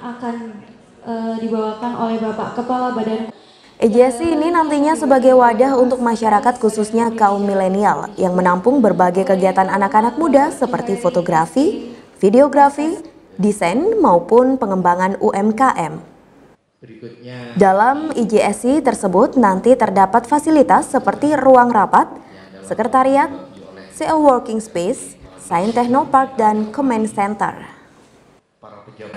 akan dibawakan oleh Bapak Kepala Badan. EJSI ini nantinya sebagai wadah untuk masyarakat khususnya kaum milenial yang menampung berbagai kegiatan anak-anak muda seperti fotografi, videografi, desain maupun pengembangan UMKM. Dalam EJSI tersebut nanti terdapat fasilitas seperti ruang rapat, sekretariat, CO Working Space, Science Technopark, dan Command Center.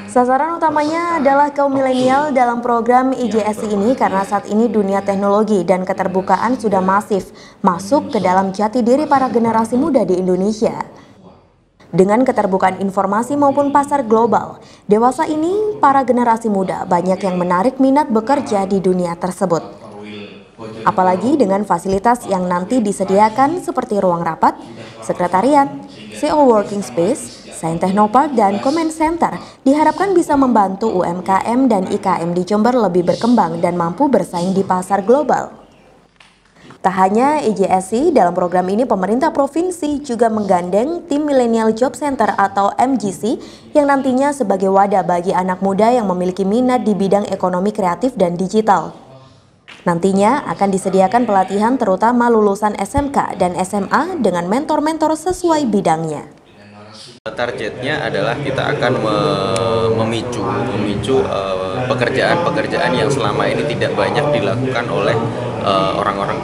Sasaran utamanya adalah kaum milenial dalam program EJSI ini karena saat ini dunia teknologi dan keterbukaan sudah masif masuk ke dalam jati diri para generasi muda di Indonesia. Dengan keterbukaan informasi maupun pasar global, dewasa ini para generasi muda banyak yang menarik minat bekerja di dunia tersebut. Apalagi dengan fasilitas yang nanti disediakan seperti ruang rapat, sekretariat, CO Working Space, Science Technopark, dan Command Center diharapkan bisa membantu UMKM dan IKM di Jember lebih berkembang dan mampu bersaing di pasar global. Tak hanya EJSI, dalam program ini pemerintah provinsi juga menggandeng tim Millennial Job Center atau MJC yang nantinya sebagai wadah bagi anak muda yang memiliki minat di bidang ekonomi kreatif dan digital. Nantinya akan disediakan pelatihan terutama lulusan SMK dan SMA dengan mentor-mentor sesuai bidangnya. Targetnya adalah kita akan memicu pekerjaan-pekerjaan yang selama ini tidak banyak dilakukan oleh orang-orang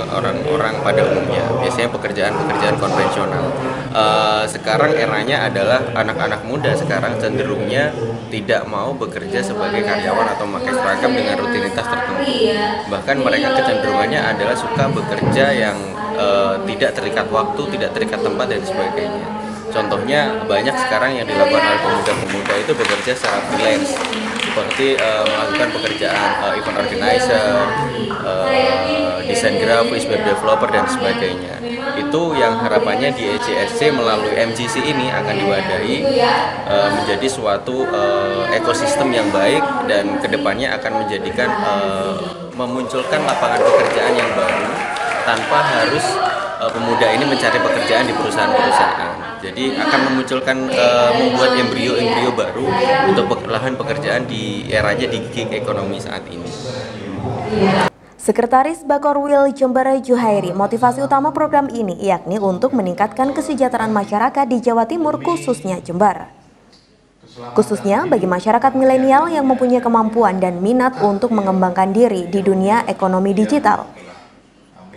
pada umumnya. Biasanya pekerjaan-pekerjaan konvensional. Sekarang eranya adalah anak-anak muda sekarang cenderungnya tidak mau bekerja sebagai karyawan atau memakai seragam dengan rutinitas tertentu. Bahkan mereka kecenderungannya adalah suka bekerja yang tidak terikat waktu, tidak terikat tempat dan sebagainya. Contohnya banyak sekarang yang dilakukan oleh pemuda-pemuda itu bekerja secara freelance, seperti melakukan pekerjaan event organizer, desain grafis, web developer dan sebagainya. Itu yang harapannya di EJSC melalui MJC ini akan diwadahi menjadi suatu ekosistem yang baik dan kedepannya akan menjadikan memunculkan lapangan pekerjaan yang baru tanpa harus pemuda ini mencari pekerjaan di perusahaan-perusahaan. Jadi akan memunculkan membuat embrio-embrio baru untuk lahan pekerjaan di eranya di gig ekonomi saat ini. Sekretaris Bakorwil Jember Juhairi, motivasi utama program ini yakni untuk meningkatkan kesejahteraan masyarakat di Jawa Timur khususnya Jember. Khususnya bagi masyarakat milenial yang mempunyai kemampuan dan minat untuk mengembangkan diri di dunia ekonomi digital.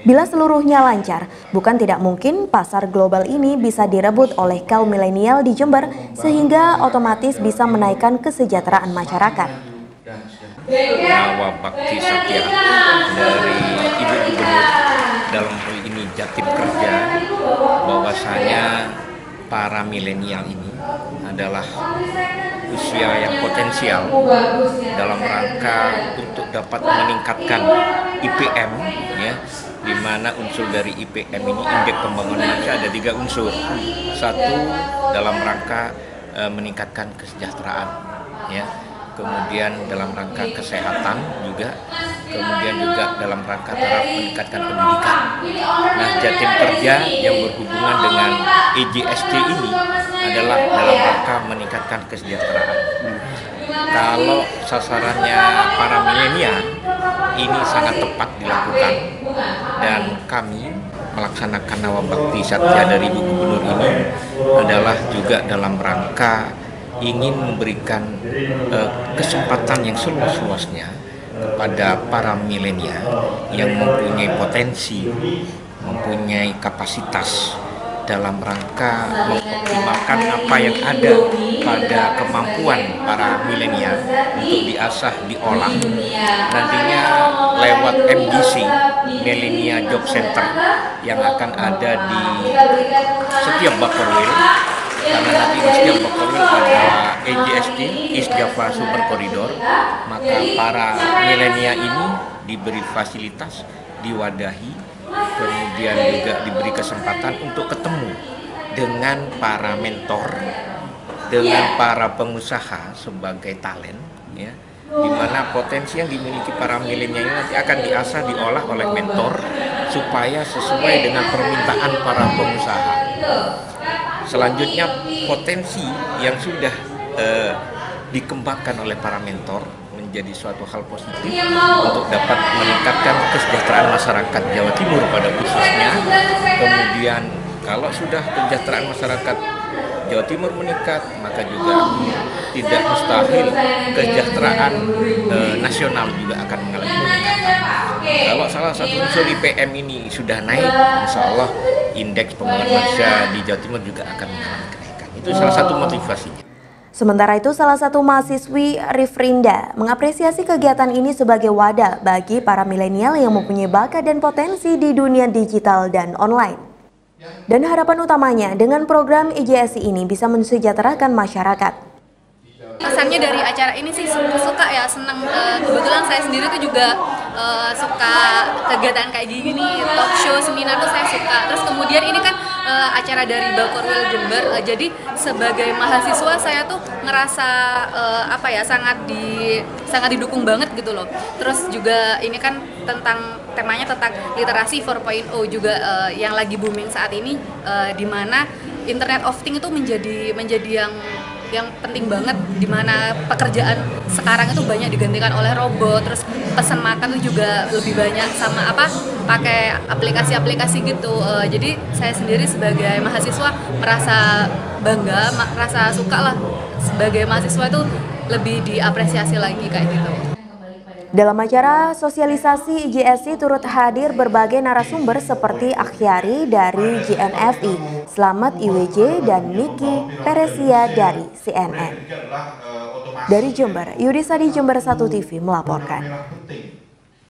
Bila seluruhnya lancar, bukan tidak mungkin pasar global ini bisa direbut oleh kaum milenial di Jember sehingga otomatis bisa menaikkan kesejahteraan masyarakat. Nawabakti Satya dari Ibu Gubernur dalam hal ini Jatim Kerja bahwasanya para milenial ini adalah usia yang potensial dalam rangka untuk dapat meningkatkan IPM, ya, di mana unsur dari IPM ini indeks pembangunan manusia ada 3 unsur. Satu dalam rangka meningkatkan kesejahteraan, ya. Kemudian dalam rangka kesehatan juga, kemudian juga dalam rangka taraf meningkatkan pendidikan. Nah, Jatim Kerja yang berhubungan dengan EJSC ini adalah dalam rangka meningkatkan kesejahteraan. Kalau sasarannya para milenial, ini sangat tepat dilakukan dan kami melaksanakan Nawabakti Satya dari Ibu Gubernur ini adalah juga dalam rangka ingin memberikan kesempatan yang seluas-luasnya kepada para milenial yang mempunyai potensi, mempunyai kapasitas dalam rangka mengoptimalkan apa yang ada pada kemampuan para milenial untuk diasah, diolah. Nantinya lewat MJC, Millennial Job Center, yang akan ada di setiap Bakorwil, karena nanti di setiap Bakorwil ada EJSD, East Java Super Corridor, maka para milenial ini diberi fasilitas, diwadahi, kemudian juga diberi kesempatan untuk ketemu dengan para mentor, dengan para pengusaha sebagai talent, ya, di mana potensi yang dimiliki para milenial ini nanti akan diasah, diolah oleh mentor supaya sesuai dengan permintaan para pengusaha. Selanjutnya potensi yang sudah dikembangkan oleh para mentor menjadi suatu hal positif untuk dapat meningkatkan kesejahteraan masyarakat Jawa Timur pada khususnya. Kemudian kalau sudah kesejahteraan masyarakat Jawa Timur meningkat, maka juga tidak mustahil kesejahteraan nasional juga akan mengalami peningkatan. Kalau salah satu unsur IPM ini sudah naik, insya Allah indeks pembangunan manusia di Jawa Timur juga akan mengalami kenaikan. Itu salah satu motivasinya. Sementara itu, salah satu mahasiswi Rifrinda mengapresiasi kegiatan ini sebagai wadah bagi para milenial yang mempunyai bakat dan potensi di dunia digital dan online. Dan harapan utamanya dengan program IJSI ini bisa mensejahterakan masyarakat. Pesannya dari acara ini sih suka ya, senang. Kebetulan saya sendiri tuh juga suka kegiatan kayak gini, talk show, seminar tuh saya suka. Terus kemudian ini kan acara dari Bakorwil Jember, jadi sebagai mahasiswa saya tuh ngerasa sangat didukung banget gitu loh. Terus juga ini kan temanya tentang literasi 4.0 juga yang lagi booming saat ini, di mana Internet of Things itu menjadi yang penting banget, di mana pekerjaan sekarang itu banyak digantikan oleh robot. Terus pesan makan itu juga lebih banyak pakai aplikasi-aplikasi gitu. Jadi saya sendiri sebagai mahasiswa merasa bangga, merasa suka lah, sebagai mahasiswa itu lebih diapresiasi lagi kayak gitu. Dalam acara sosialisasi IJSI turut hadir berbagai narasumber seperti Akhyari dari JNFI, Slamet IWJ, dan Niki Peresia dari CNN. Dari Jember, Yudhisadi Jember 1 TV melaporkan.